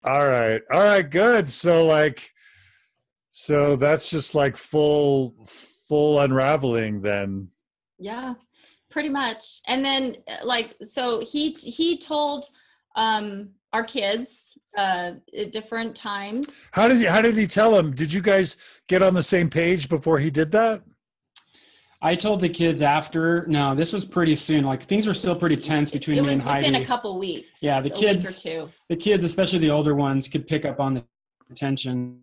All right, good. So that's just like full unraveling then. Yeah, pretty much. And then so he told our kids at different times. How did he tell them? Did you guys get on the same page before he did that? I told the kids after. No, this was pretty soon. Like things were still pretty tense between me and Heidi. It was within a couple weeks. Yeah, a week or two. The kids, especially the older ones, could pick up on the tension.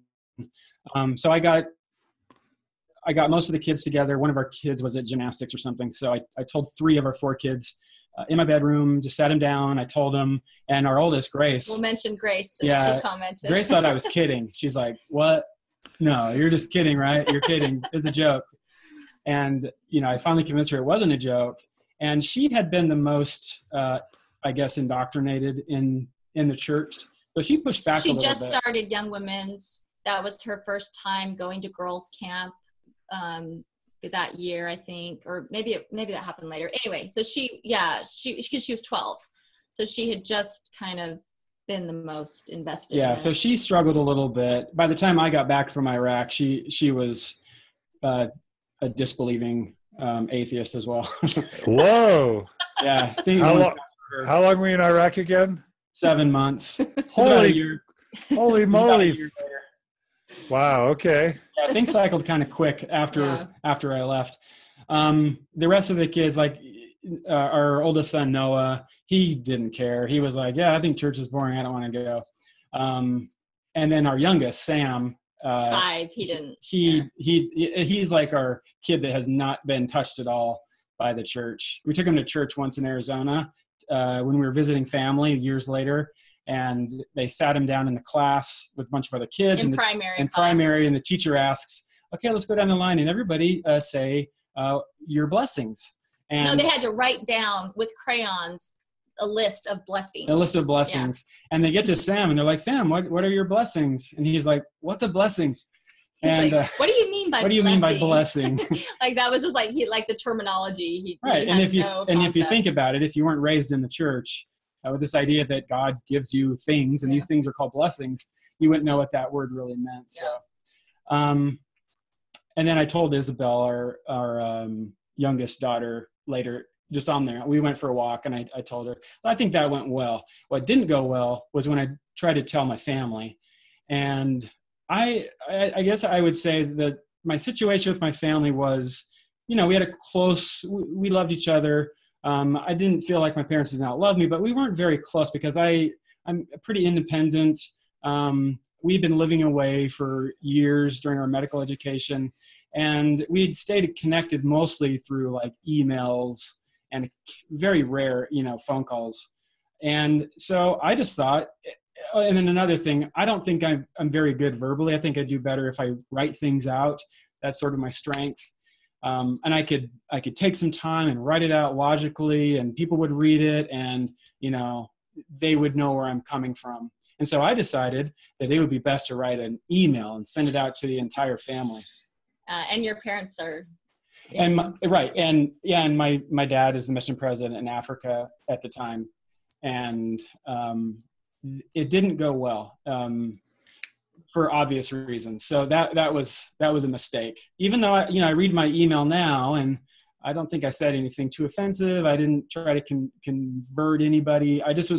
So I got most of the kids together. One of our kids was at gymnastics or something. So I told 3 of our 4 kids in my bedroom, just sat them down. I told them, and our oldest, Grace. We'll mention Grace. Yeah, she commented. Grace thought I was kidding. She's like, "What? No, you're just kidding, right? You're kidding. It's a joke." And, I finally convinced her it wasn't a joke. And she had been the most, I guess, indoctrinated in the church. So she pushed back a little bit. She just started Young Women's. That was her first time going to girls' camp that year, I think. Or maybe that happened later. Anyway, so because she was 12. So she had just kind of been the most invested in it. So she struggled a little bit. By the time I got back from Iraq, she was a disbelieving atheist as well. Whoa. Yeah. How long were you in Iraq again? 7 months. Holy moly. Wow. Okay. Yeah, things cycled kind of quick after I left. The rest of the kids, like our oldest son, Noah, he didn't care. He was like, yeah, I think church is boring. I don't want to go. And then our youngest, Sam, 5, he didn't. He's like our kid that has not been touched at all by the church. We took him to church once in Arizona when we were visiting family years later, and they sat him down in the class with a bunch of other kids in primary, and the teacher asks, "Okay, let's go down the line, and everybody say your blessings." And no, they had to write down with crayons a list of blessings. Yeah. And they get to Sam and they're like, "Sam, what are your blessings?" And he's like, "What's a blessing?" And like, what do you mean by what do you mean by blessing? Like that was just like the terminology. Right. And if you think about it, if you weren't raised in the church with this idea that God gives you things and these things are called blessings, you wouldn't know what that word really meant. So, and then I told Isabel, our youngest daughter, later, just on there, we went for a walk, and I told her, I think that went well. What didn't go well was when I tried to tell my family. And I guess I would say that my situation with my family was, we had we loved each other. I didn't feel like my parents did not love me, but we weren't very close because I'm pretty independent. We'd been living away for years during our medical education, and we'd stayed connected mostly through like emails and very rare, phone calls. And so I just thought, and then another thing, I don't think I'm very good verbally. I think I do better if I write things out. That's sort of my strength. And I could take some time and write it out logically, and people would read it, and, they would know where I'm coming from. And so I decided that it would be best to write an email and send it out to the entire family. And your parents are... And my dad is the mission president in Africa at the time, and it didn't go well for obvious reasons. So that was a mistake. Even though I read my email now, and I don't think I said anything too offensive. I didn't try to convert anybody. I just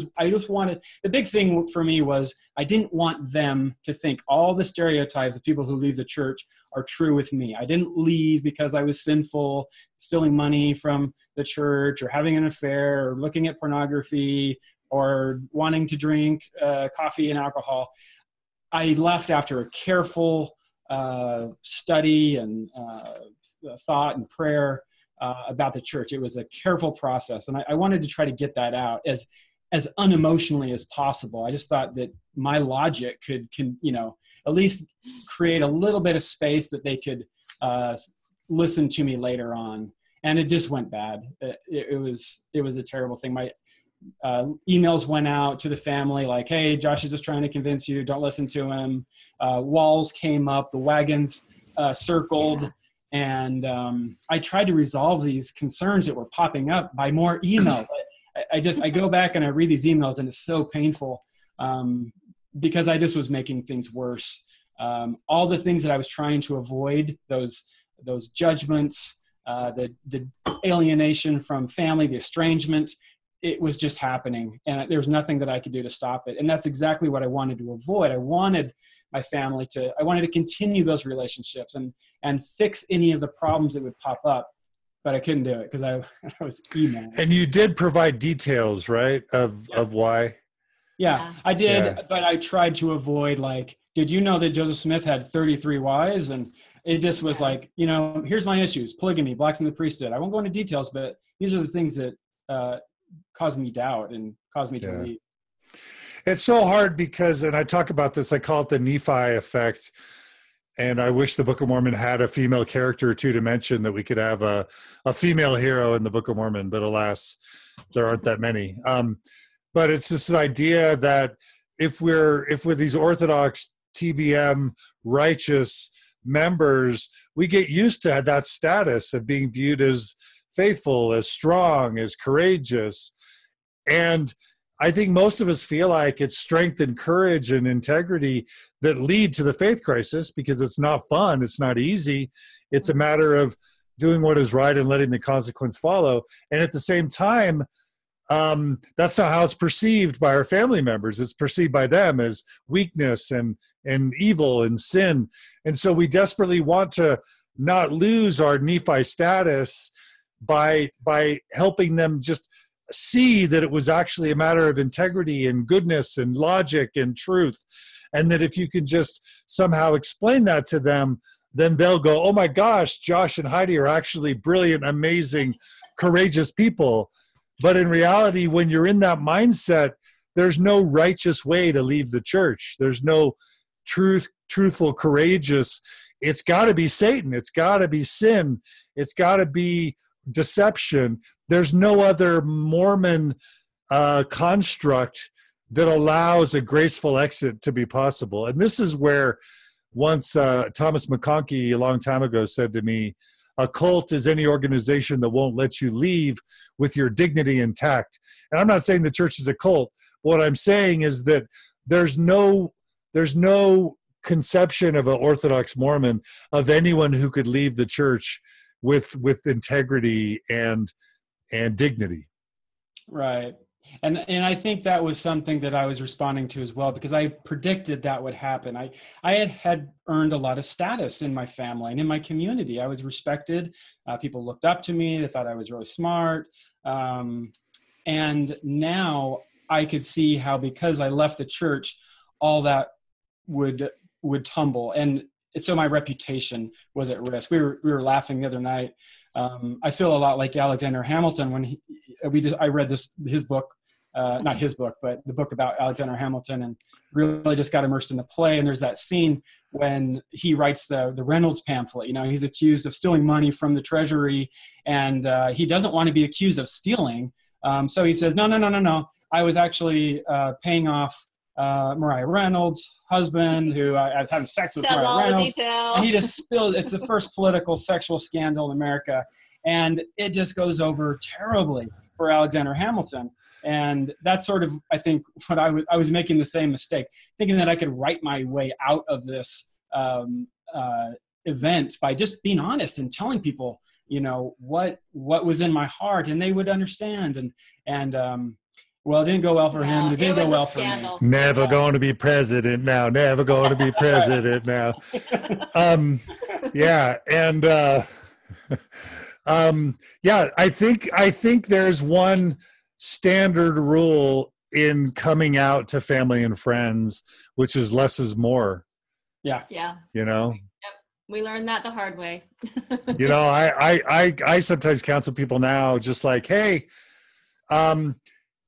wanted, the big thing for me was I didn't want them to think all the stereotypes of people who leave the church are true with me. I didn't leave because I was sinful, stealing money from the church, or having an affair, or looking at pornography, or wanting to drink coffee and alcohol. I left after a careful study and thought and prayer about the church. It was a careful process, and I wanted to try to get that out as unemotionally as possible. I just thought that my logic could at least create a little bit of space that they could listen to me later on. And it just went bad. It was a terrible thing. My emails went out to the family like, "Hey, Josh is just trying to convince you, don't listen to him." Walls came up, the wagons circled. Yeah. And I tried to resolve these concerns that were popping up by more emails. I go back and I read these emails, and it's so painful because I just was making things worse. All the things that I was trying to avoid, those judgments, the alienation from family, the estrangement, it was just happening. And there was nothing that I could do to stop it. And that's exactly what I wanted to avoid. I wanted my family I wanted to continue those relationships and fix any of the problems that would pop up. But I couldn't do it because I was emo. And you did provide details, right, of why? Yeah, I did, but I tried to avoid, like, did you know that Joseph Smith had 33 wives? And it just was like, here's my issues: polygamy, blacks in the priesthood. I won't go into details, but these are the things that caused me doubt and caused me to leave. It's so hard because, and I talk about this, I call it the Nephi effect. And I wish the Book of Mormon had a female character or two to mention, that we could have a female hero in the Book of Mormon, but alas, there aren't that many. But it's this idea that if we're these Orthodox TBM righteous members, we get used to that status of being viewed as faithful, as strong, as courageous. And I think most of us feel like it's strength and courage and integrity that lead to the faith crisis, because it's not fun. It's not easy. It's a matter of doing what is right and letting the consequence follow. And at the same time, that's not how it's perceived by our family members. It's perceived by them as weakness and evil and sin. And so we desperately want to not lose our Nephi status by helping them just see that it was actually a matter of integrity and goodness and logic and truth. And that if you can just somehow explain that to them, then they'll go, oh my gosh, Josh and Heidi are actually brilliant, amazing, courageous people. But in reality, when you're in that mindset, there's no righteous way to leave the church. There's no truthful, courageous. It's got to be Satan. It's got to be sin. It's got to be deception. There's no other Mormon construct that allows a graceful exit to be possible. And this is where once Thomas McConkie a long time ago said to me, a cult is any organization that won't let you leave with your dignity intact. And I'm not saying the church is a cult. What I'm saying is that there's no conception of an Orthodox Mormon of anyone who could leave the church with integrity and dignity. Right. And I think that was something that I was responding to as well, because I predicted that would happen. I had earned a lot of status in my family and in my community. I was respected. People looked up to me. They thought I was really smart. And now I could see how, because I left the church, all that would tumble. And so my reputation was at risk. We were laughing the other night. I feel a lot like Alexander Hamilton when I read his book, not his book, but the book about Alexander Hamilton, and really just got immersed in the play. And there's that scene when he writes the Reynolds pamphlet. He's accused of stealing money from the treasury, and he doesn't want to be accused of stealing. So he says, no. I was actually paying off Mariah Reynolds' husband, who I was having sex with. Mariah Reynolds, and he just spilled. It's the first political sexual scandal in America, and it just goes over terribly for Alexander Hamilton. And that's sort of, I think, what I was making the same mistake, thinking that I could write my way out of this event by just being honest and telling people, what was in my heart, and they would understand. And well, it didn't go well for him. And it didn't go well for me. Never going to be president now. Never going to be president now. Yeah. And I think there's one standard rule in coming out to family and friends, which is less is more. Yeah. Yep. We learned that the hard way. I sometimes counsel people now, just like, hey,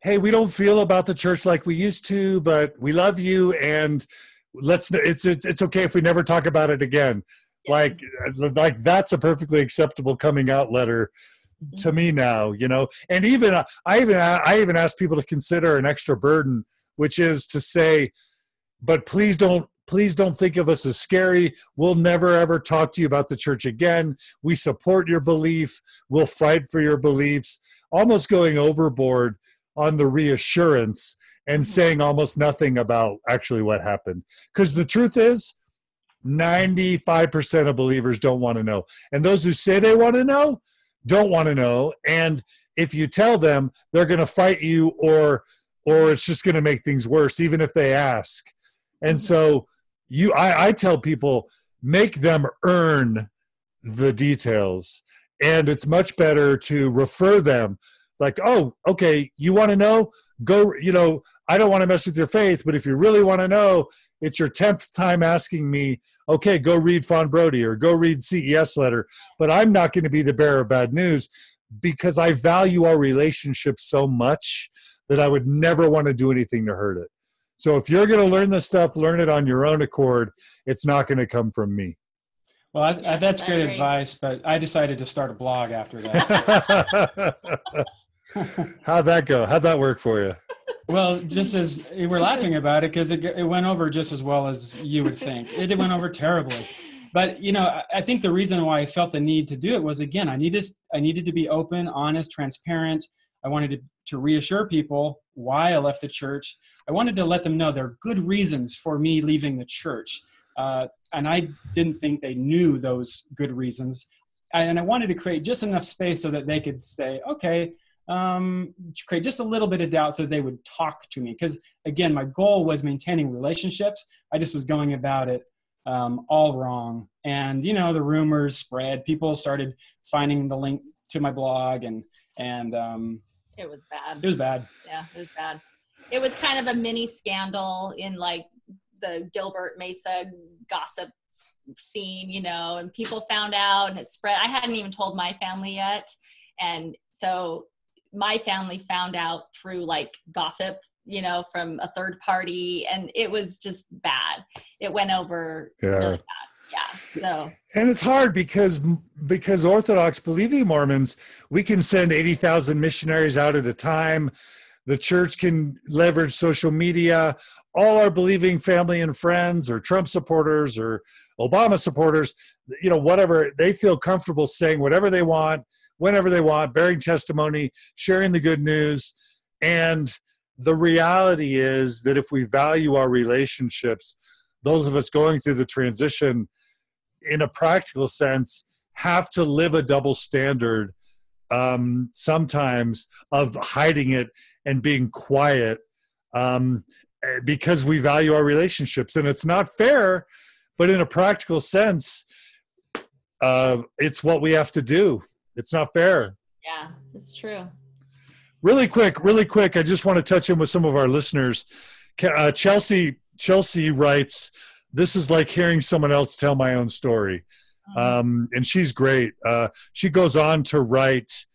we don't feel about the church like we used to, but we love you, and it's okay if we never talk about it again. Yeah. Like that's a perfectly acceptable coming out letter to me now, And even I even ask people to consider an extra burden, which is to say, but please don't think of us as scary. We'll never ever talk to you about the church again. We support your belief. We'll fight for your beliefs. Almost going overboard on the reassurance and saying almost nothing about actually what happened. Because the truth is, 95% of believers don't want to know. And those who say they want to know, don't want to know. And if you tell them, they're going to fight you, or it's just going to make things worse, even if they ask. And so I tell people, make them earn the details. And it's much better to refer them like, oh, okay, you want to know? Go, I don't want to mess with your faith, but if you really want to know, it's your 10th time asking me, okay, go read Fawn Brody or go read CES Letter. But I'm not going to be the bearer of bad news, because I value our relationship so much that I would never want to do anything to hurt it. So if you're going to learn this stuff, learn it on your own accord. It's not going to come from me. Well, that's great advice, but I decided to start a blog after that. How'd that go? How'd that work for you? Well, just as we're laughing about it, because it went over just as well as you would think. It went over terribly. But, I think the reason why I felt the need to do it was, again, I needed to be open, honest, transparent. I wanted to reassure people why I left the church. I wanted to let them know there are good reasons for me leaving the church. And I didn't think they knew those good reasons. And I wanted to create just enough space so that they could say, okay, create just a little bit of doubt so they would talk to me. Because, again, my goal was maintaining relationships. I just was going about it all wrong. And, the rumors spread. People started finding the link to my blog, and it was bad. It was bad. Yeah, it was bad. It was kind of a mini scandal in like the Gilbert Mesa gossip scene, and people found out and it spread. I hadn't even told my family yet. And so my family found out through like gossip, from a third party, and it was just bad. It went over really bad. Yeah. So. And it's hard because Orthodox believing Mormons, we can send 80,000 missionaries out at a time. The church can leverage social media. All our believing family and friends, or Trump supporters or Obama supporters, whatever, they feel comfortable saying whatever they want, whenever they want, bearing testimony, sharing the good news. And the reality is that if we value our relationships, those of us going through the transition in a practical sense have to live a double standard sometimes of hiding it and being quiet because we value our relationships. And it's not fair, but in a practical sense, it's what we have to do. It's not fair. Yeah, it's true. Really quick, I just want to touch in with some of our listeners. Chelsea writes, this is like hearing someone else tell my own story. And she's great. She goes on to write,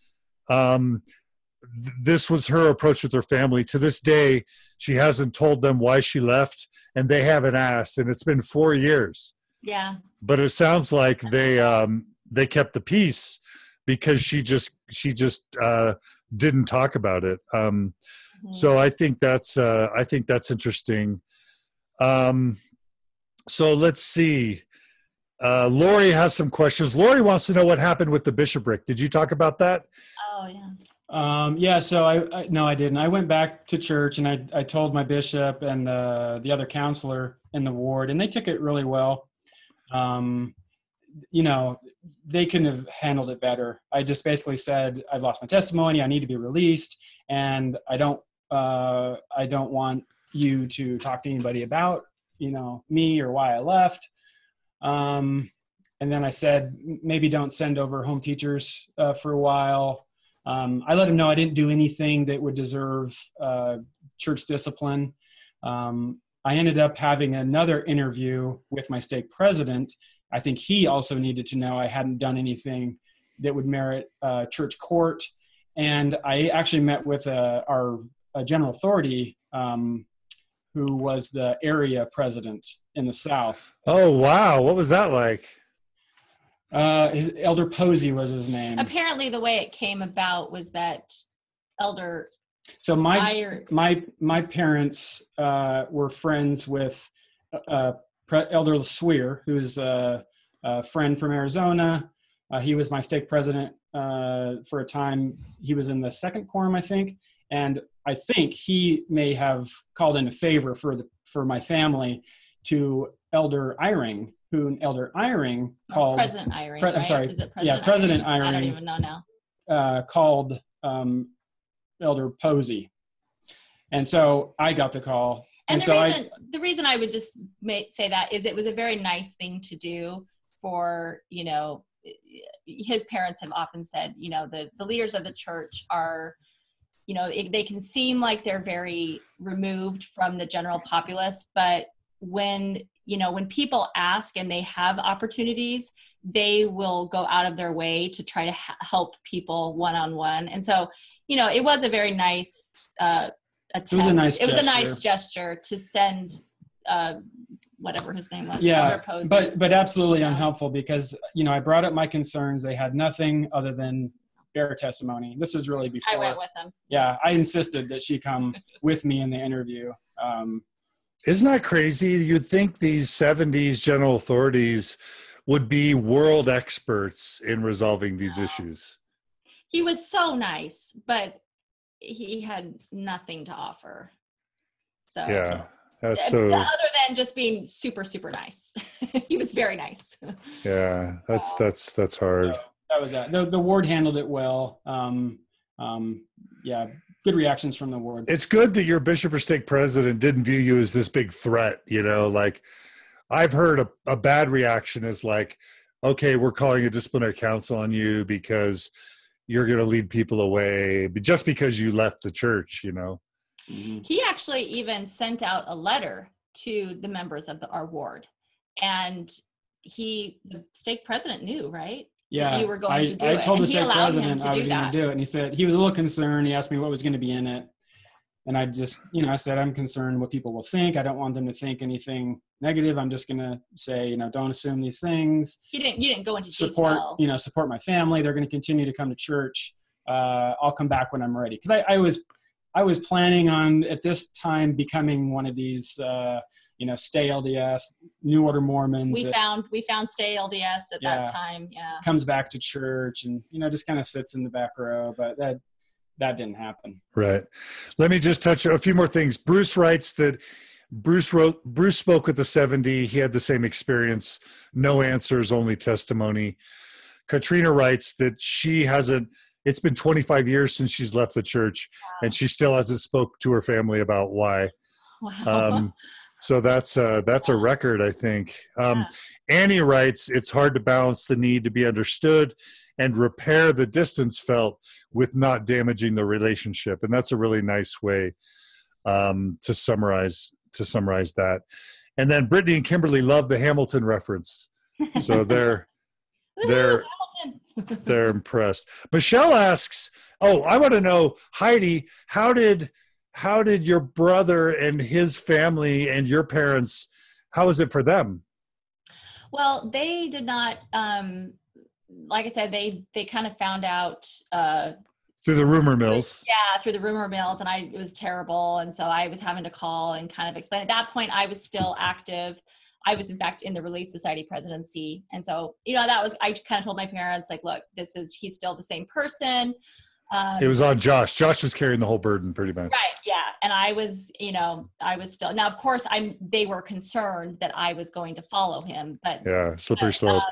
this was her approach with her family. To this day, she hasn't told them why she left, and they haven't asked. And it's been 4 years. Yeah. But it sounds like they kept the peace because she just didn't talk about it. So I think that's interesting. So let's see. Lori has some questions. Lori wants to know what happened with the bishopric. Did you talk about that? Oh yeah. Yeah. So I didn't. I went back to church and I told my bishop and the other counselor in the ward, and they took it really well. They couldn't have handled it better. I just basically said, I've lost my testimony. I need to be released, and I don't want you to talk to anybody about, me or why I left. And then I said, maybe don't send over home teachers for a while. I let him know I didn't do anything that would deserve church discipline. I ended up having another interview with my stake president. I think he also needed to know I hadn't done anything that would merit church court. And I actually met with our general authority who was the area president in the South. Oh, wow. What was that like? His Elder Posey was his name. Apparently the way it came about was that Elder... So my parents were friends with Elder LeSueur, who's a friend from Arizona. He was my stake president for a time. He was in the second quorum, I think. And I think he may have called in a favor for my family to Elder Eyring, who Elder Eyring called President Eyring. Right? I'm sorry. Is it President Eyring? Eyring. I don't even know now. Called Elder Posey. And so I got the call. And so the reason I would just say that is it was a very nice thing to do for, you know, his parents have often said, you know, the leaders of the church are, you know, they can seem like they're very removed from the general populace, but when people ask and they have opportunities, they will go out of their way to try to help people one-on-one. And so, you know, it was a very nice attempt. It was a nice gesture to send whatever his name was. Yeah, but absolutely unhelpful, because, you know, I brought up my concerns. They had nothing other than their testimony. This was really before. I went with them. Yeah, I insisted that she come with me in the interview. Isn't that crazy? You'd think these 70s general authorities would be world experts in resolving these issues. He was so nice, but he had nothing to offer. So yeah, that's so. Other than just being super, super nice, he was very nice. Yeah, that's hard. So that was that. The ward handled it well. Yeah, good reactions from the ward. It's good that your bishop or stake president didn't view you as this big threat. You know, like I've heard a bad reaction is like, okay, we're calling a disciplinary council on you because you're going to lead people away just because you left the church, you know. He actually even sent out a letter to the members of our ward, and the stake president knew, right? Yeah, that you were going to do it. I told the stake president I was going to do it, and he said he was a little concerned. He asked me what was going to be in it, and I just, you know, I said I'm concerned what people will think. I don't want them to think anything negative. I'm just going to say, you know, don't assume these things. You didn't go into detail. Support my family. They're going to continue to come to church. I'll come back when I'm ready, because I was planning on at this time becoming one of these, stay LDS, New Order Mormons. We found stay LDS at that time. Yeah. Comes back to church and, you know, just kind of sits in the back row, but that didn't happen. Right. Let me just touch a few more things. Bruce writes that Bruce spoke with the 70. He had the same experience. No answers, only testimony. Katrina writes that it's been 25 years since she's left the church, and she still hasn't spoke to her family about why. Wow. So that's a record, I think. Annie writes, it's hard to balance the need to be understood and repair the distance felt with not damaging the relationship. And that's a really nice way to summarize that. And then Brittany and Kimberly love the Hamilton reference. So they're impressed. Michelle asks, I want to know, Heidi, how did your brother and his family and your parents, how was it for them? Well, they did not, like I said, they kind of found out through the rumor mills. Yeah, through the rumor mills, and it was terrible. And so I was having to call and kind of explain. At that point, I was still active. I was in fact in the Relief Society presidency. And so, you know, I kind of told my parents, like, look, he's still the same person. It was on Josh. Josh was carrying the whole burden pretty much. Right. Yeah. And I was still, now of course they were concerned that I was going to follow him, but yeah, slippery slope.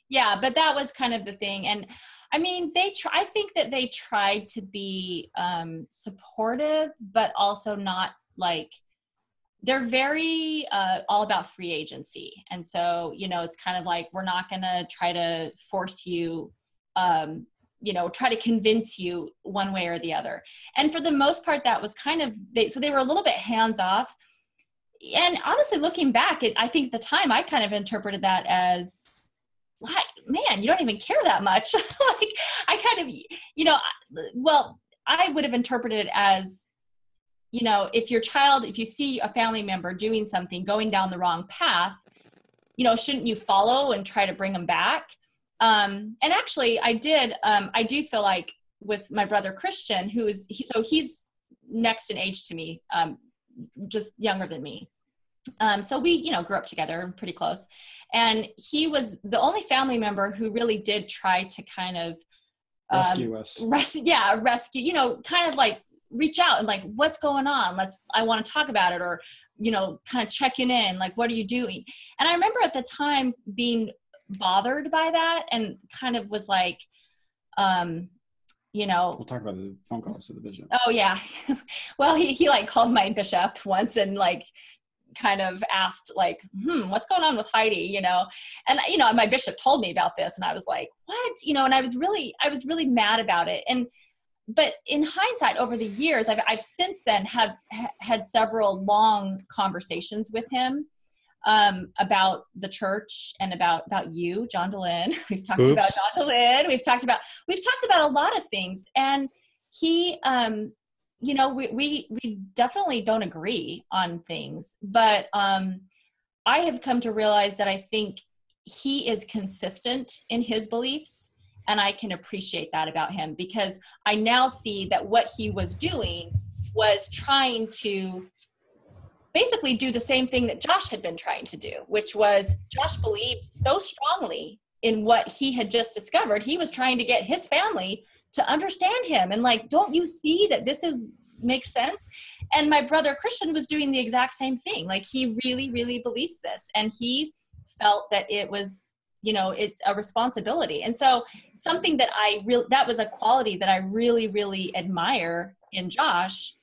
Yeah. But that was kind of the thing. And I mean, I think that they tried to be supportive, but also not like, they're very all about free agency. And so, you know, it's kind of like, we're not going to try to force you, try to convince you one way or the other. And for the most part, that was kind of, they were a little bit hands off. And honestly, looking back, I think at the time I kind of interpreted that as, like, man, you don't even care that much. Like, I kind of, I would have interpreted it as, you know, if you see a family member doing something, going down the wrong path, you know, shouldn't you follow and try to bring them back? And actually I do feel like with my brother Christian, he's next in age to me, just younger than me. So we, you know, grew up together, pretty close. And he was the only family member who really did try to kind of rescue us. Rescue, you know, kind of like reach out and like, what's going on? I want to talk about it, or, you know, kind of checking in, like, what are you doing? And I remember at the time being bothered by that and kind of was like, you know, We'll talk about the phone calls to the bishop. Oh yeah. Well, he like called my bishop once and like kind of asked like, what's going on with Heidi, you know? And, you know, my bishop told me about this and I was like, what, you know, and I was really mad about it. But in hindsight, over the years, I've since then have had several long conversations with him about the church and about you, John DeLynn. We've talked about John DeLynn. We've talked about a lot of things. And he, you know, we definitely don't agree on things, but I have come to realize that I think he is consistent in his beliefs. And I can appreciate that about him, because I now see that what he was doing was trying to basically do the same thing that Josh had been trying to do, which was Josh believed so strongly in what he had just discovered. He was trying to get his family to understand him. And like, don't you see that this makes sense? And my brother Christian was doing the exact same thing. Like, he really, really believes this. And he felt that it was, you know, it's a responsibility. And so something that that was a quality that I really, really admire in Josh.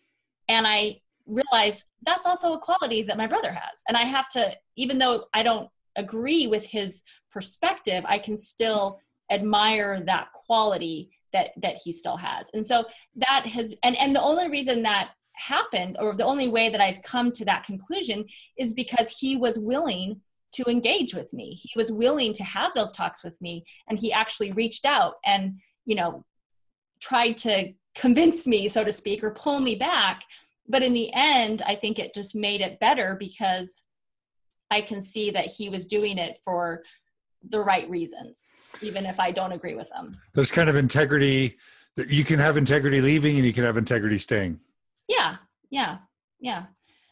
And I realized that's also a quality that my brother has. And I have to, even though I don't agree with his perspective, I can still admire that quality that he still has. And so that has, and the only reason that happened, or the only way that I've come to that conclusion, is because he was willing to engage with me. He was willing to have those talks with me. And he actually reached out and, you know, tried to convince me, so to speak, or pull me back. But in the end, I think it just made it better, because I can see that he was doing it for the right reasons, even if I don't agree with them. There's kind of integrity that you can have integrity leaving and you can have integrity staying. Yeah.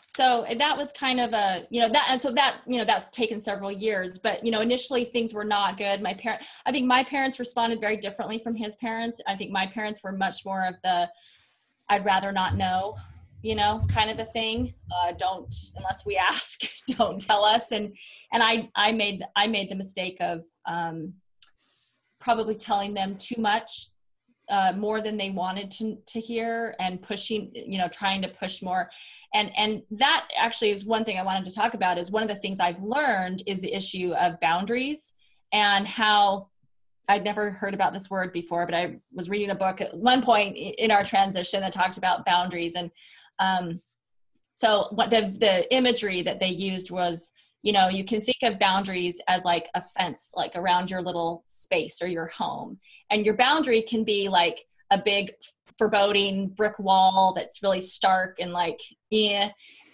So that was kind of that's taken several years, but, you know, initially things were not good. I think my parents responded very differently from his parents. I think my parents were much more of the, I'd rather not know, you know, kind of a thing. Don't, unless we ask, don't tell us. And I made the mistake of probably telling them too much, more than they wanted to hear, and pushing, you know, trying to push more. And that actually is one thing I wanted to talk about. Is one of the things I've learned is the issue of boundaries, and how I'd never heard about this word before, but I was reading a book at one point in our transition that talked about boundaries. And so what the imagery that they used was, you know, you can think of boundaries as like a fence, like around your little space or your home. And your boundary can be like a big foreboding brick wall that's really stark and like,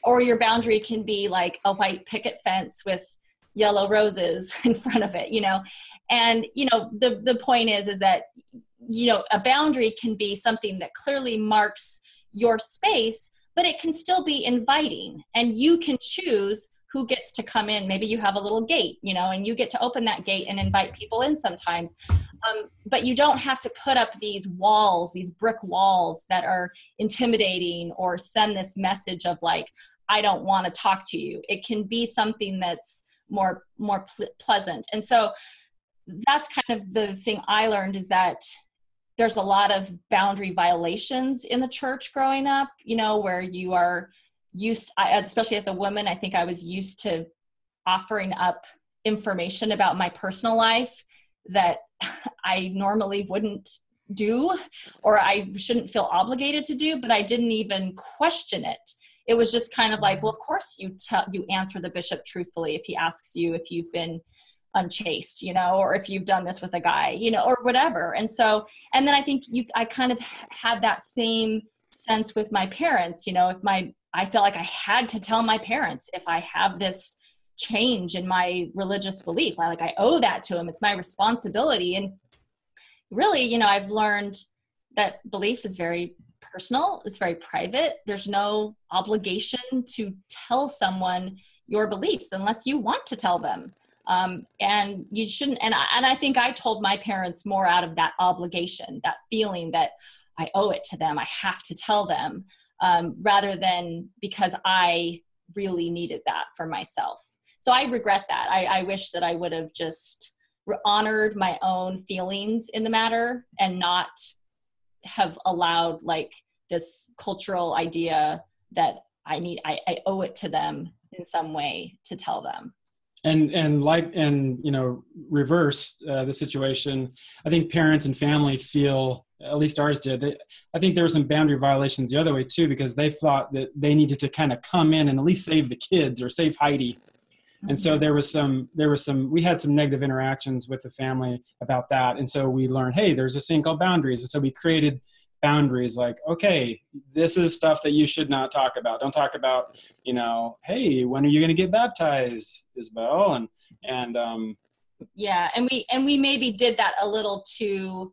or your boundary can be like a white picket fence with yellow roses in front of it, you know? And, you know, the point is that, you know, a boundary can be something that clearly marks your space, but it can still be inviting, and you can choose who gets to come in. Maybe you have a little gate, you know, and you get to open that gate and invite people in sometimes. But you don't have to put up these walls, these brick walls that are intimidating or send this message of like, I don't want to talk to you. It can be something that's more pleasant. And so that's kind of the thing I learned, is that there's a lot of boundary violations in the church growing up, you know, where you are especially as a woman, I think I was used to offering up information about my personal life that I normally wouldn't do, or I shouldn't feel obligated to do, but I didn't even question it. It was just kind of like, well, of course you answer the bishop truthfully if he asks you if you've been unchaste, you know, or if you've done this with a guy, you know, or whatever. And so, and then I think I kind of had that same sense with my parents, you know, I felt like I had to tell my parents if I have this change in my religious beliefs. I owe that to them. It's my responsibility. And really, you know, I've learned that belief is very personal. It's very private. There's no obligation to tell someone your beliefs unless you want to tell them. And you shouldn't. And I think I told my parents more out of that obligation, that feeling that I owe it to them, I have to tell them, rather than because I really needed that for myself. So I regret that. I wish that I would have just honored my own feelings in the matter and not have allowed like this cultural idea that I owe it to them in some way to tell them. And reverse the situation. I think parents and family feel, at least ours did, I think there were some boundary violations the other way too, because they thought that they needed to kind of come in and at least save the kids or save Heidi. And so we had some negative interactions with the family about that. And so we learned, hey, there's this thing called boundaries. And so we created boundaries like, okay, this is stuff that you should not talk about. Don't talk about, hey, when are you going to get baptized, Isabel? Yeah. And we maybe did that a little too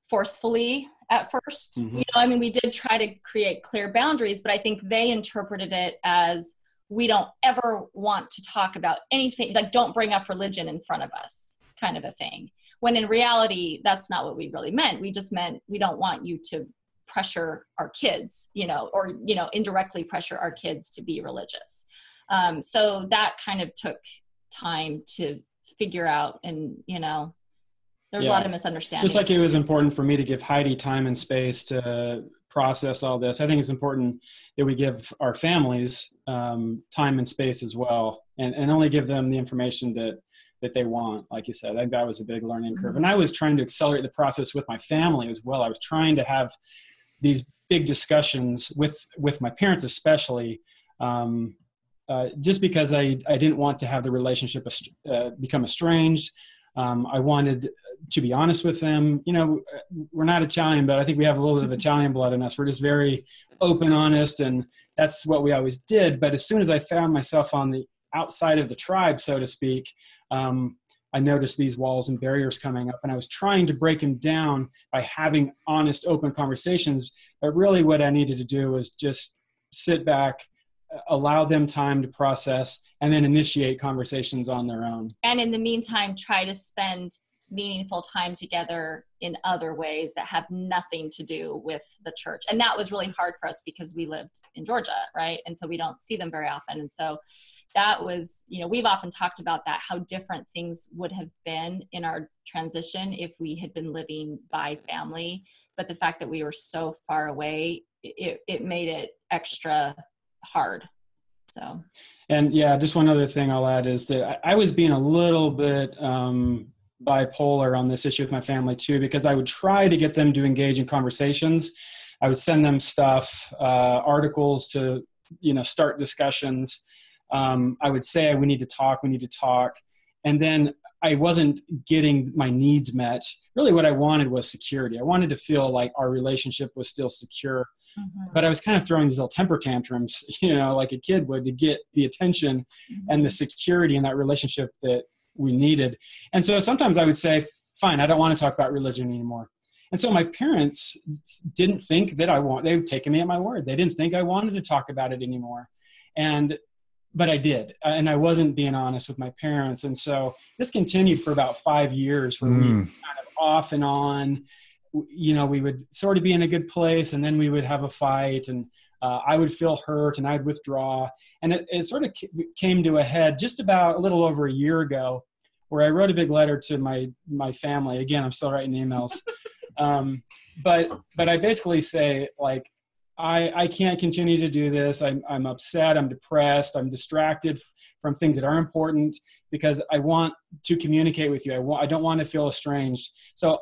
forcefully at first. Mm-hmm. We did try to create clear boundaries, but I think they interpreted it as, we don't ever want to talk about anything, like don't bring up religion in front of us, kind of a thing. When in reality, that's not what we really meant. We just meant we don't want you to pressure our kids, or indirectly pressure our kids to be religious. So that kind of took time to figure out, and there's a lot of misunderstandings. Just like it was important for me to give Heidi time and space to process all this, I think it's important that we give our families time and space as well, and only give them the information that they want. Like you said, I think that was a big learning curve. And I was trying to accelerate the process with my family as well. I was trying to have these big discussions with my parents, especially, just because I didn't want to have the relationship become estranged. I wanted to be honest with them. We're not Italian, but I think we have a little bit of Italian blood in us. We're just very open, honest, and that's what we always did. But as soon as I found myself on the outside of the tribe, so to speak, I noticed these walls and barriers coming up, and I was trying to break them down by having honest, open conversations. But really what I needed to do was just sit back, allow them time to process, and then initiate conversations on their own. And in the meantime, try to spend meaningful time together in other ways that have nothing to do with the church. And that was really hard for us because we lived in Georgia, right? And so we don't see them very often. And so that was, we've often talked about that, how different things would have been in our transition if we had been living by family. But the fact that we were so far away, it made it extra hard. So. And yeah, just one other thing I'll add is that I was being a little bit bipolar on this issue with my family too, because I would try to get them to engage in conversations. I would send them stuff, articles to, start discussions. I would say, we need to talk. And then I wasn't getting my needs met. Really what I wanted was security. I wanted to feel like our relationship was still secure. Mm-hmm. But I was kind of throwing these little temper tantrums, like a kid would, to get the attention and the security in that relationship that we needed. And so sometimes I would say, fine, I don't want to talk about religion anymore. And so my parents didn't think that they would take me at my word. They didn't think I wanted to talk about it anymore. But I did. And I wasn't being honest with my parents. And so this continued for about 5 years where we kind of off and on, we would sort of be in a good place, and then we would have a fight, and I would feel hurt and I'd withdraw. And it sort of came to a head just about a little over a year ago, where I wrote a big letter to my family. Again, I'm still writing emails. But I basically say, like, I can't continue to do this. I'm upset. I'm depressed. I'm distracted from things that are important because I want to communicate with you. I don't want to feel estranged. So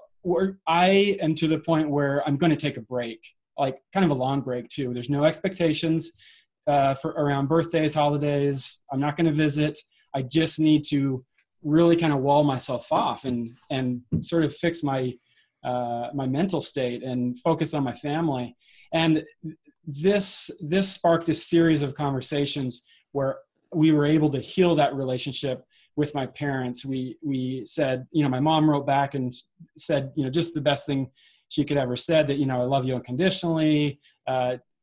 I am to the point where I'm going to take a break, like kind of a long break too. There's no expectations for around birthdays, holidays. I'm not going to visit. I just need to really kind of wall myself off and sort of fix my mental state and focus on my family. And this sparked a series of conversations where we were able to heal that relationship with my parents. We said, my mom wrote back and said, just the best thing she could ever said, that, I love you unconditionally.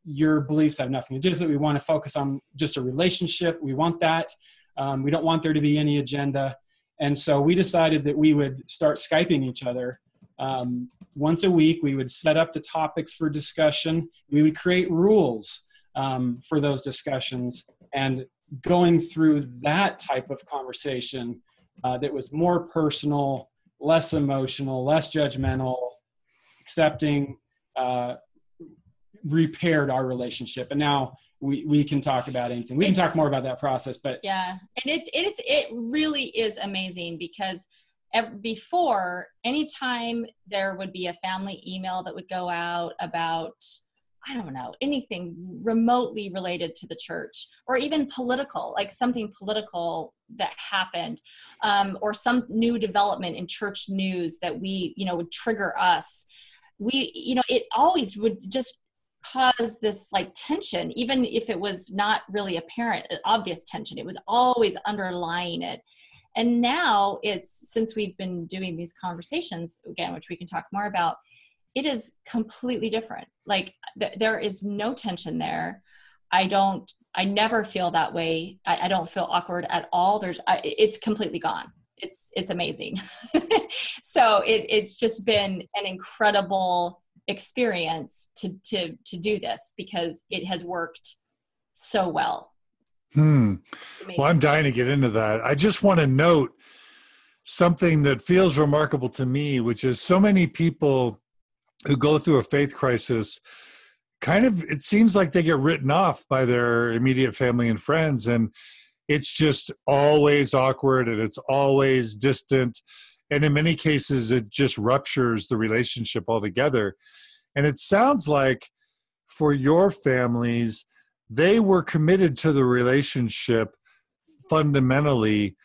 Your beliefs have nothing to do with it. We want to focus on just a relationship. We want that. We don't want there to be any agenda. And so we decided that we would start Skyping each other Once a week, we would set up the topics for discussion. We would create rules for those discussions, and going through that type of conversation that was more personal, less emotional, less judgmental, accepting, repaired our relationship. And now we can talk about anything. We can talk more about that process, but yeah. And it really is amazing, because before, anytime there would be a family email that would go out about, I don't know, anything remotely related to the church, or even political, like something political that happened, or some new development in church news that we, would trigger us. It always would just cause this like tension, even if it was not really apparent, obvious tension. It was always underlying it. And now since we've been doing these conversations again, which we can talk more about, it is completely different. Like there is no tension there. I never feel that way. I don't feel awkward at all. It's completely gone. It's amazing. So it's just been an incredible experience to do this, because it has worked so well. Well, I'm dying to get into that. I just want to note something that feels remarkable to me, which is so many people who go through a faith crisis, it seems like they get written off by their immediate family and friends. And it's just always awkward, and it's always distant. And in many cases, it just ruptures the relationship altogether. And it sounds like for your families, they were committed to the relationship fundamentally,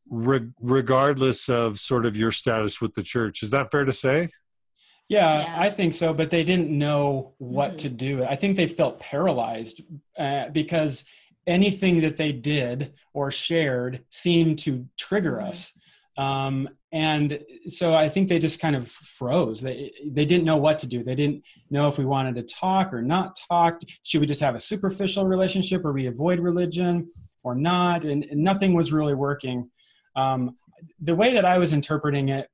regardless of sort of your status with the church. Is that fair to say? Yeah, I think so, but they didn't know what to do. I think they felt paralyzed because anything that they did or shared seemed to trigger us. And so I think they just kind of froze. They didn't know what to do. They didn't know if we wanted to talk or not talk. Should we just have a superficial relationship, or we avoid religion or not? And nothing was really working. The way that I was interpreting it,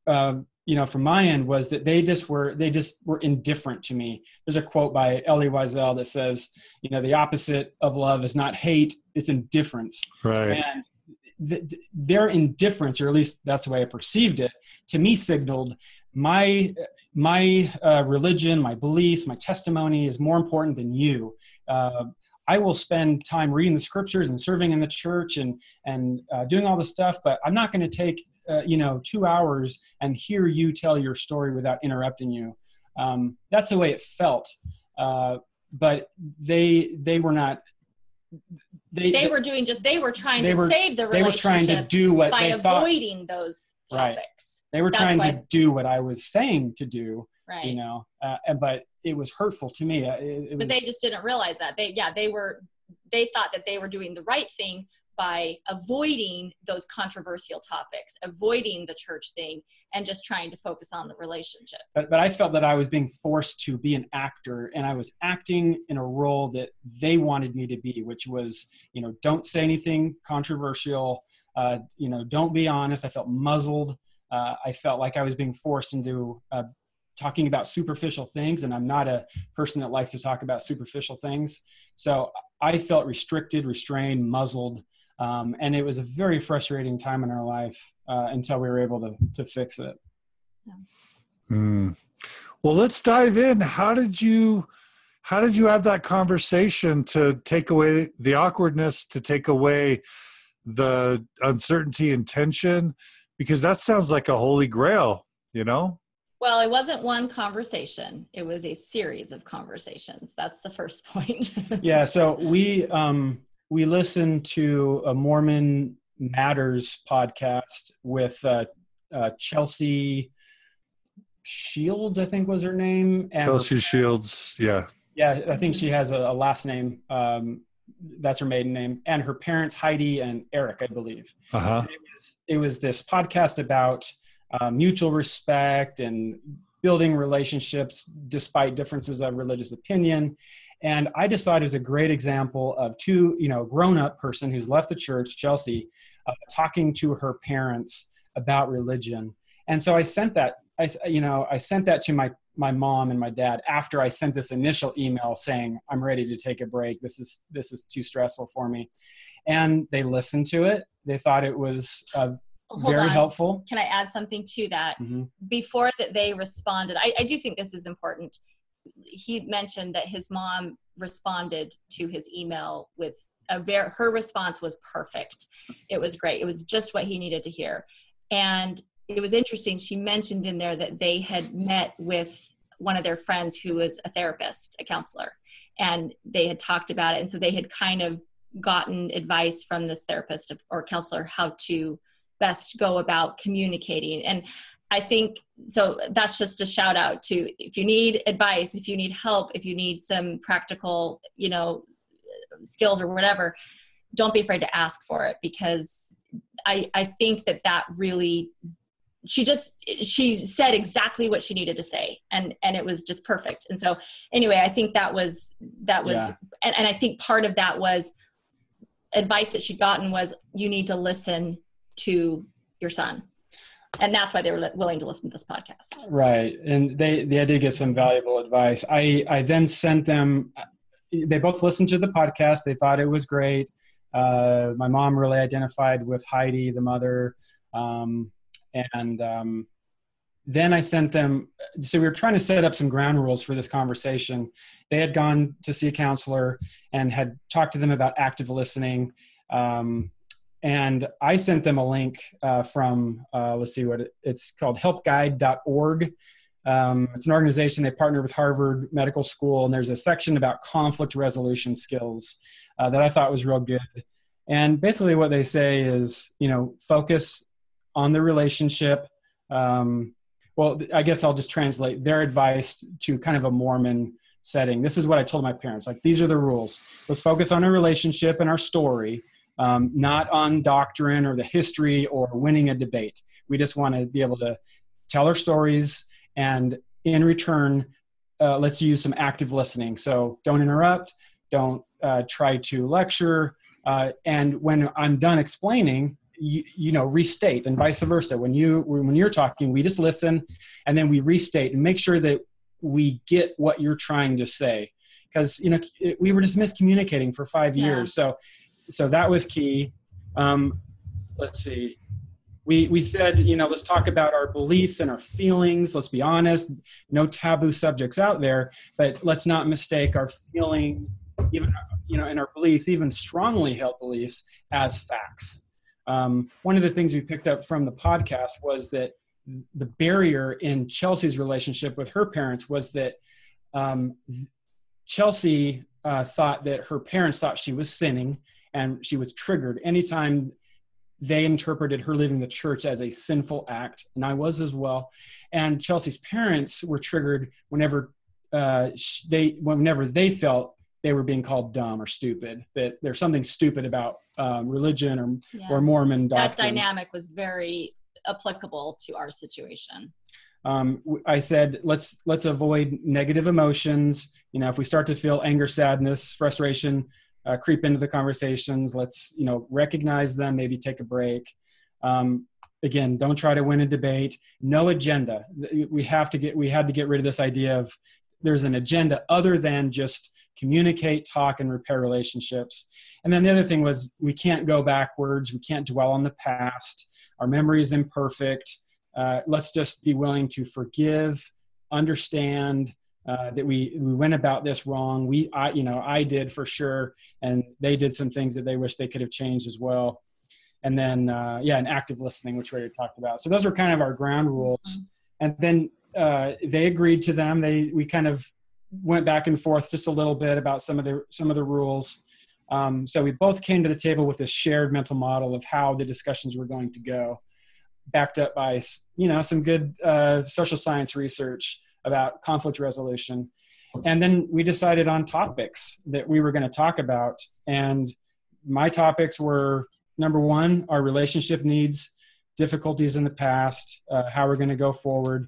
from my end, was that they just were indifferent to me. There's a quote by Elie Wiesel that says, the opposite of love is not hate, it's indifference. Right. And their indifference, or at least that's the way I perceived it, to me signaled my religion, my beliefs, my testimony is more important than you. I will spend time reading the scriptures and serving in the church and doing all this stuff, but I'm not going to take 2 hours and hear you tell your story without interrupting you. That's the way it felt. But they were not. They were trying to save the relationship. They were trying to do what by they thought. Avoiding those topics. Right. They were trying to do what I was saying to do. Right. But it was hurtful to me. But they just didn't realize that. They thought that they were doing the right thing by avoiding those controversial topics, avoiding the church thing, and just trying to focus on the relationship. But I felt that I was being forced to be an actor, and I was acting in a role that they wanted me to be, which was, don't say anything controversial, don't be honest. I felt muzzled. I felt like I was being forced into talking about superficial things, and I'm not a person that likes to talk about superficial things. So I felt restricted, restrained, muzzled. And it was a very frustrating time in our life until we were able to fix it. Well, let's dive in. How did you have that conversation to take away the awkwardness, to take away the uncertainty and tension? Because that sounds like a holy grail, Well, it wasn't one conversation. It was a series of conversations. That's the first point. Yeah. So we listened to a Mormon Matters podcast with Chelsea Shields, I think was her name. And Chelsea Shields, yeah. Yeah, I think she has a last name. That's her maiden name. And her parents, Heidi and Eric, I believe. Uh-huh. It was this podcast about mutual respect and building relationships despite differences of religious opinion. And I decided it was a great example of grown-up person who's left the church, Chelsea, talking to her parents about religion. And so I sent that I sent that to my mom and my dad after I sent this initial email saying, I'm ready to take a break. This is too stressful for me. And they listened to it. They thought it was very helpful. Can I add something to that? Mm-hmm. Before that they responded, I do think this is important. He mentioned that his mom responded to his email with her response was perfect. It was great. It was just what he needed to hear. And it was interesting. She mentioned in there that they had met with one of their friends who was a therapist, a counselor, and they had talked about it. And so they had kind of gotten advice from this therapist or counselor how to best go about communicating. And I think, so that's just a shout out to, if you need advice, if you need help, if you need some practical, skills or whatever, don't be afraid to ask for it, because I think that really, she said exactly what she needed to say, and it was just perfect. And so anyway, I think that was, yeah. And I think part of that was advice that she'd gotten was, you need to listen to your son. And that's why they were willing to listen to this podcast. Right. And they did get some valuable advice. I then sent them, they both listened to the podcast. They thought it was great. My mom really identified with Heidi, the mother. Then I sent them, so we were trying to set up some ground rules for this conversation. They had gone to see a counselor and had talked to them about active listening. And I sent them a link from, let's see what it's called, helpguide.org. It's an organization. They partnered with Harvard Medical School, and there's a section about conflict resolution skills that I thought was real good. And basically what they say is, focus on the relationship. Well, I guess I'll just translate their advice to kind of a Mormon setting. This is what I told my parents. Like, these are the rules. Let's focus on our relationship and our story, not on doctrine or the history or winning a debate. We just want to be able to tell our stories, and in return, let's use some active listening. So don't interrupt, don't try to lecture, and when I'm done explaining, restate, and vice versa. When you're talking, we just listen, and then we restate and make sure that we get what you're trying to say, because we were just miscommunicating for 5 years. So that was key. Let's see. We said, let's talk about our beliefs and our feelings. Let's be honest. No taboo subjects out there, but let's not mistake our feeling, even and our beliefs, even strongly held beliefs, as facts. One of the things we picked up from the podcast was that the barrier in Chelsea's relationship with her parents was that Chelsea thought that her parents thought she was sinning, and she was triggered anytime they interpreted her leaving the church as a sinful act, and I was as well. And Chelsea's parents were triggered whenever they felt they were being called dumb or stupid, that there's something stupid about religion or Mormon doctrine. That dynamic was very applicable to our situation. I said, let's avoid negative emotions. If we start to feel anger, sadness, frustration, creep into the conversations, let's, recognize them, maybe take a break. Again, don't try to win a debate. No agenda. We had to get rid of this idea of there's an agenda other than just communicate, talk, and repair relationships. And then the other thing was, we can't go backwards. We can't dwell on the past. Our memory is imperfect. Let's just be willing to forgive, understand that we went about this wrong. I did for sure, and they did some things that they wish they could have changed as well. And then, and active listening, which we already talked about. So those were kind of our ground rules. And then they agreed to them. We kind of went back and forth just a little bit about some of the rules. So we both came to the table with this shared mental model of how the discussions were going to go, backed up by some good social science research about conflict resolution. And then we decided on topics that we were going to talk about. And my topics were, number one, our relationship needs, difficulties in the past, how we're going to go forward.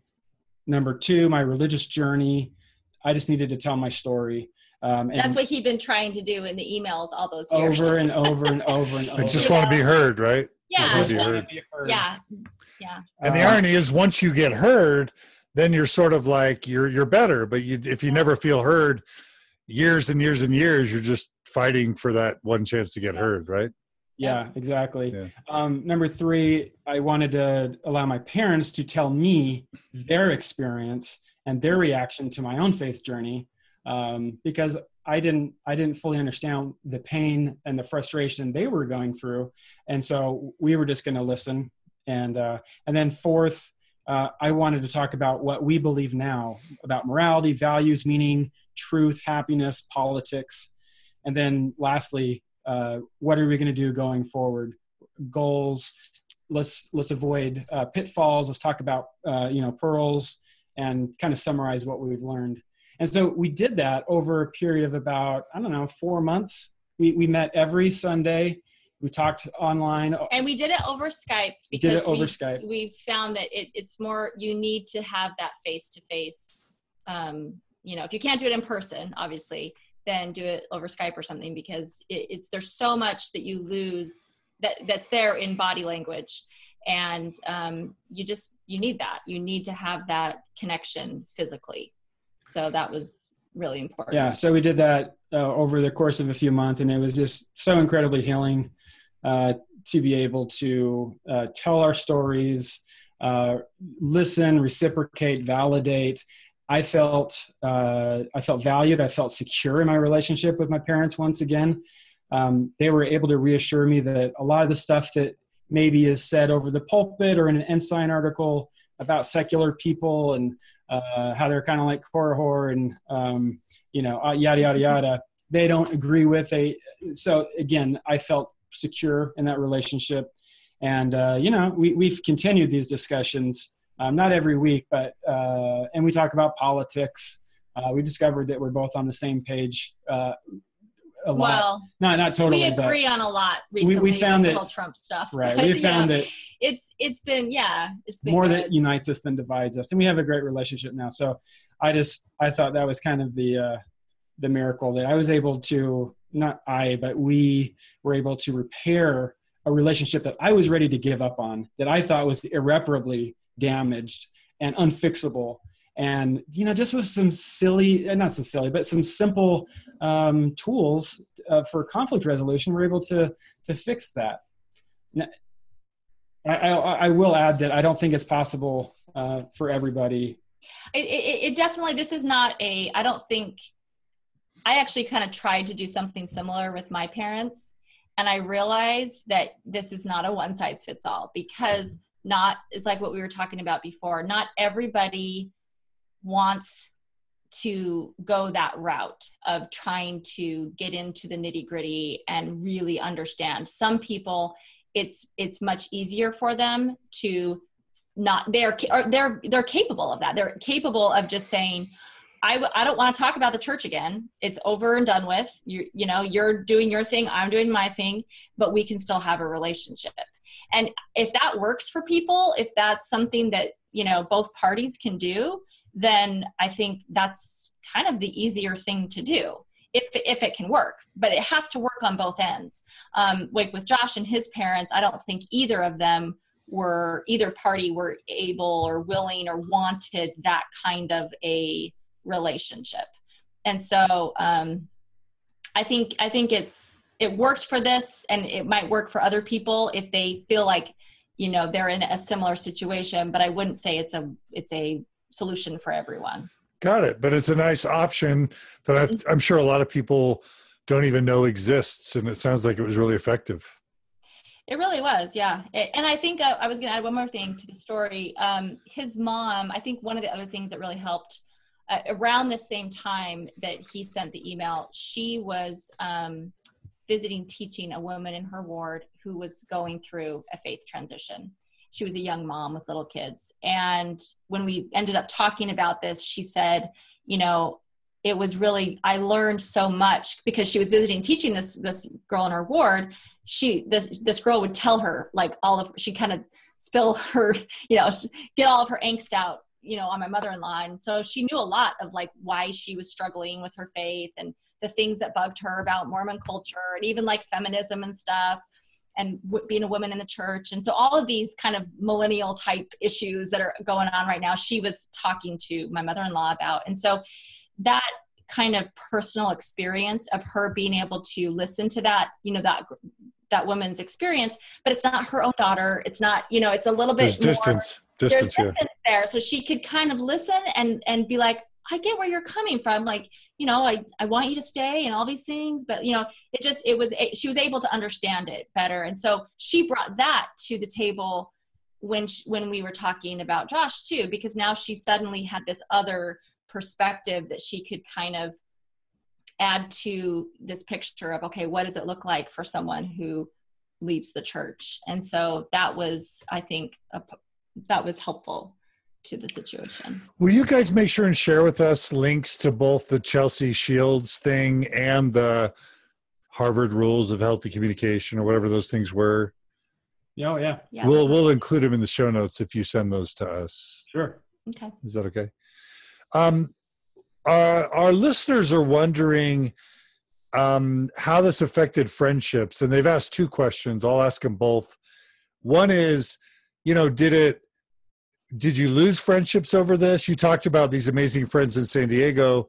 Number two, my religious journey. I just needed to tell my story. That's what he'd been trying to do in the emails all those years. Over and over and over and over. I just want to be heard, right? Yeah. Just want to be heard. Yeah. Yeah. And the irony is, once you get heard, then you're sort of like you're better. But if you never feel heard, years and years and years, you're just fighting for that one chance to get heard, right? Yeah, exactly. Yeah. Number 3, I wanted to allow my parents to tell me their experience and their reaction to my own faith journey, because I didn't fully understand the pain and the frustration they were going through, and so we were just going to listen. And then 4th, I wanted to talk about what we believe now about morality, values, meaning, truth, happiness, politics, and then lastly, what are we going to do going forward? Goals. Let's avoid pitfalls. Let's talk about pearls, and kind of summarize what we've learned. And so we did that over a period of about 4 months. We met every Sunday. We talked online, and we did it over Skype because we found that it's more, you need to have that face to face. If you can't do it in person, obviously, then do it over Skype or something, because there's so much that you lose that's there in body language. And you need that. You need to have that connection physically. So that was really important. Yeah. So we did that over the course of a few months, and it was just so incredibly healing to be able to tell our stories, listen, reciprocate, validate. I felt valued. I felt secure in my relationship with my parents once again. They were able to reassure me that a lot of the stuff that maybe is said over the pulpit or in an Ensign article about secular people and how they're kind of like Korihor and yada yada yada, they don't agree with. So again, I felt secure in that relationship, and we've continued these discussions. Not every week, but and we talk about politics. We discovered that we're both on the same page a lot. Well, not totally. We agree on a lot recently. We found with that the whole Trump stuff. Right. But, We found that it's been more good. that unites us than divides us, and we have a great relationship now. So I thought that was kind of the miracle that I was able to, but we were able to repair a relationship that I was ready to give up on, that I thought was irreparably damaged and unfixable. And, just with some some simple tools for conflict resolution, we're able to fix that. Now, I will add that I don't think it's possible for everybody. It definitely, this is not I don't think, I actually kind of tried to do something similar with my parents. And I realized that this is not a one size fits all, because it's like what we were talking about before. Not everybody wants to go that route of trying to get into the nitty gritty and really understand. Some people, it's much easier for them to they're capable of that. They're capable of just saying, I don't want to talk about the church again. It's over and done with. You're doing your thing, I'm doing my thing, but we can still have a relationship. And if that works for people, if that's something that, both parties can do, then I think that's kind of the easier thing to do, if it can work. But it has to work on both ends. Like with Josh and his parents, I don't think either party were able or willing or wanted that kind of a relationship. And so I think it worked for this, and it might work for other people if they feel like they're in a similar situation, but I wouldn't say it's a solution for everyone. Got it. But it's a nice option that I'm sure a lot of people don't even know exists, and it sounds like it was really effective. It really was, yeah. And I think I was going to add one more thing to the story. His mom, I think one of the other things that really helped around the same time that he sent the email, she was teaching a woman in her ward who was going through a faith transition. She was a young mom with little kids. And when we ended up talking about this, she said, it was really, I learned so much because she was teaching this girl in her ward. This girl would tell her like she kind of spill her, get all of her angst out, on my mother-in-law. And so she knew a lot of like why she was struggling with her faith and the things that bugged her about Mormon culture and even like feminism and stuff. being a woman in the church. And so all of these kind of millennial type issues that are going on right now, she was talking to my mother-in-law about. And so that kind of personal experience of her being able to listen to that, that woman's experience, but it's not her own daughter. It's not, it's a little bit There's distance, yeah. There. So she could kind of listen and be like, I get where you're coming from. Like, I want you to stay and all these things, but she was able to understand it better. And so she brought that to the table when we were talking about Josh too, because now she suddenly had this other perspective that she could kind of add to this picture of, okay, what does it look like for someone who leaves the church? And so that was, I think, that was helpful to the situation. Will you guys make sure and share with us links to both the Chelsea Shields thing and the Harvard Rules of Healthy Communication, or whatever those things were? Oh, yeah. We'll include them in the show notes if you send those to us. Sure. Okay. Is that okay? Our listeners are wondering how this affected friendships, and they've asked two questions. I'll ask them both. One is, did you lose friendships over this? You talked about these amazing friends in San Diego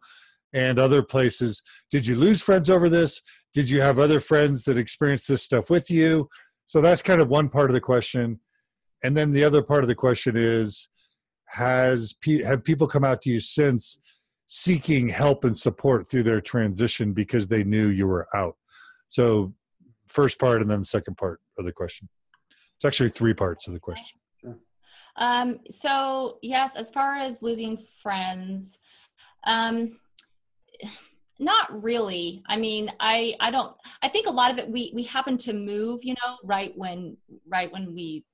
and other places. Did you lose friends over this? Did you have other friends that experienced this stuff with you? So that's kind of one part of the question. And then the other part of the question is, have people come out to you since seeking help and support through their transition because they knew you were out? So first part and then the second part of the question. It's actually three parts of the question. So yes, as far as losing friends, not really. I mean, I think a lot of it, we happened to move, right when we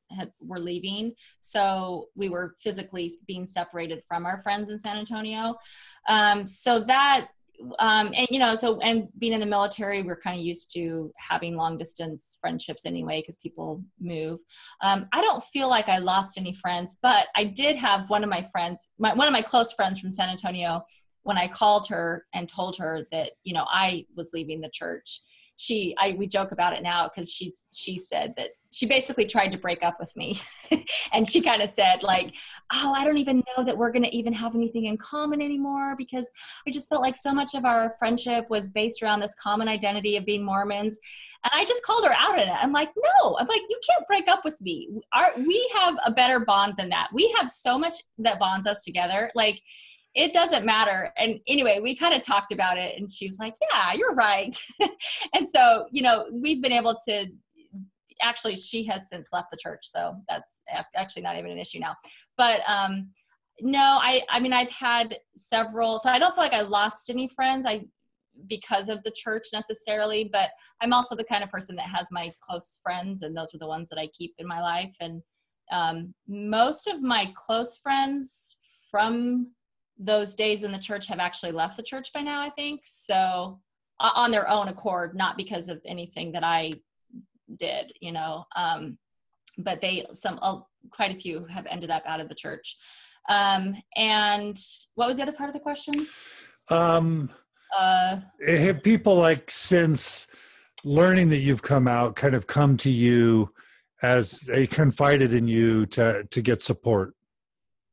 were leaving. So we were physically being separated from our friends in San Antonio. So that, and being in the military, we're kind of used to having long distance friendships anyway, because people move. I don't feel like I lost any friends, but I did have one of my friends, one of my close friends from San Antonio, when I called her and told her that, I was leaving the church. We joke about it now, because she said that she basically tried to break up with me. And she kind of said like, oh, I don't even know that we're going to even have anything in common anymore, because I just felt like so much of our friendship was based around this common identity of being Mormons. And I just called her out on it. I'm like, no, you can't break up with me. We have a better bond than that. We have so much that bonds us together. Like, it doesn't matter. And anyway, we kind of talked about it, and she was like, yeah, you're right. And so, we've been able to, actually, she has since left the church. So that's actually not even an issue now. But no, I mean, I've had several, so I don't feel like I lost any friends because of the church necessarily, but I'm also the kind of person that has my close friends, and those are the ones that I keep in my life. And most of my close friends from those days in the church have actually left the church by now, I think. So on their own accord, not because of anything that I did, but quite a few have ended up out of the church. And what was the other part of the question? Have people, like, since learning that you've come out, kind of come to you as they confided in you to get support?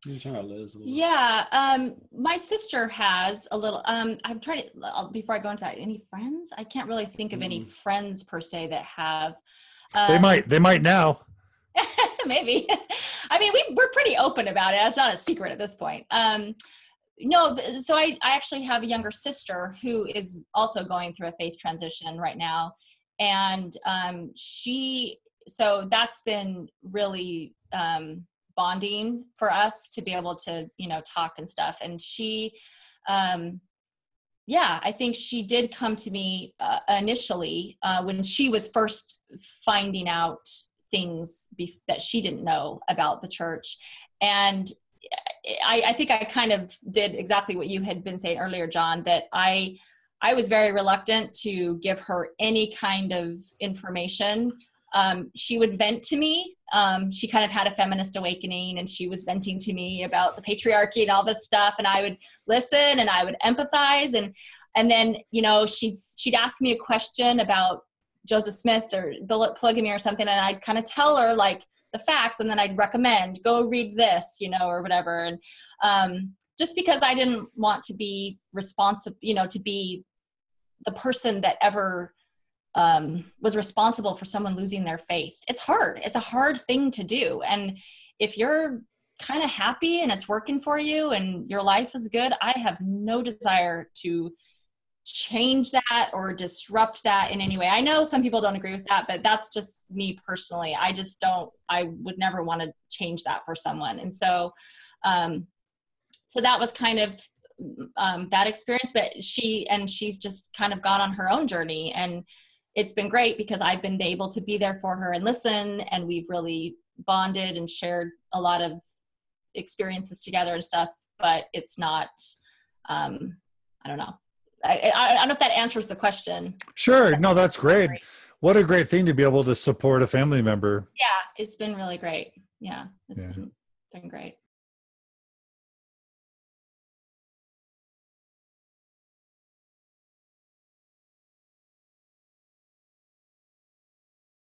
You're talking about Liz a little. Yeah, my sister has a little. I'm trying to, before I go into that, any friends? I can't really think of any friends per se that have. They might now. Maybe. I mean, we're pretty open about it. It's not a secret at this point. No, so I actually have a younger sister who is also going through a faith transition right now, and so that's been really bonding for us to be able to, talk and stuff. And she, I think she did come to me initially when she was first finding out things that she didn't know about the church. And I think I kind of did exactly what you had been saying earlier, John, that I was very reluctant to give her any kind of information. She would vent to me. She kind of had a feminist awakening, and she was venting to me about the patriarchy and all this stuff. And I would listen and I would empathize. And then, she'd ask me a question about Joseph Smith or polygamy or something, and I'd kind of tell her like the facts, and then I'd recommend, go read this, you know, or whatever. And just because I didn't want to be responsible, you know, to be the person that ever was responsible for someone losing their faith. It's hard. It's a hard thing to do. And if you're kind of happy and it's working for you and your life is good, I have no desire to change that or disrupt that in any way. I know some people don't agree with that, but that's just me personally. I would never want to change that for someone. And so, so that was kind of that experience, but she's just kind of gone on her own journey, and it's been great because I've been able to be there for her and listen, and we've really bonded and shared a lot of experiences together and stuff, but it's not, I don't know. I don't know if that answers the question. Sure. No, that's great. What a great thing to be able to support a family member. Yeah, it's been really great. Yeah, it's been great.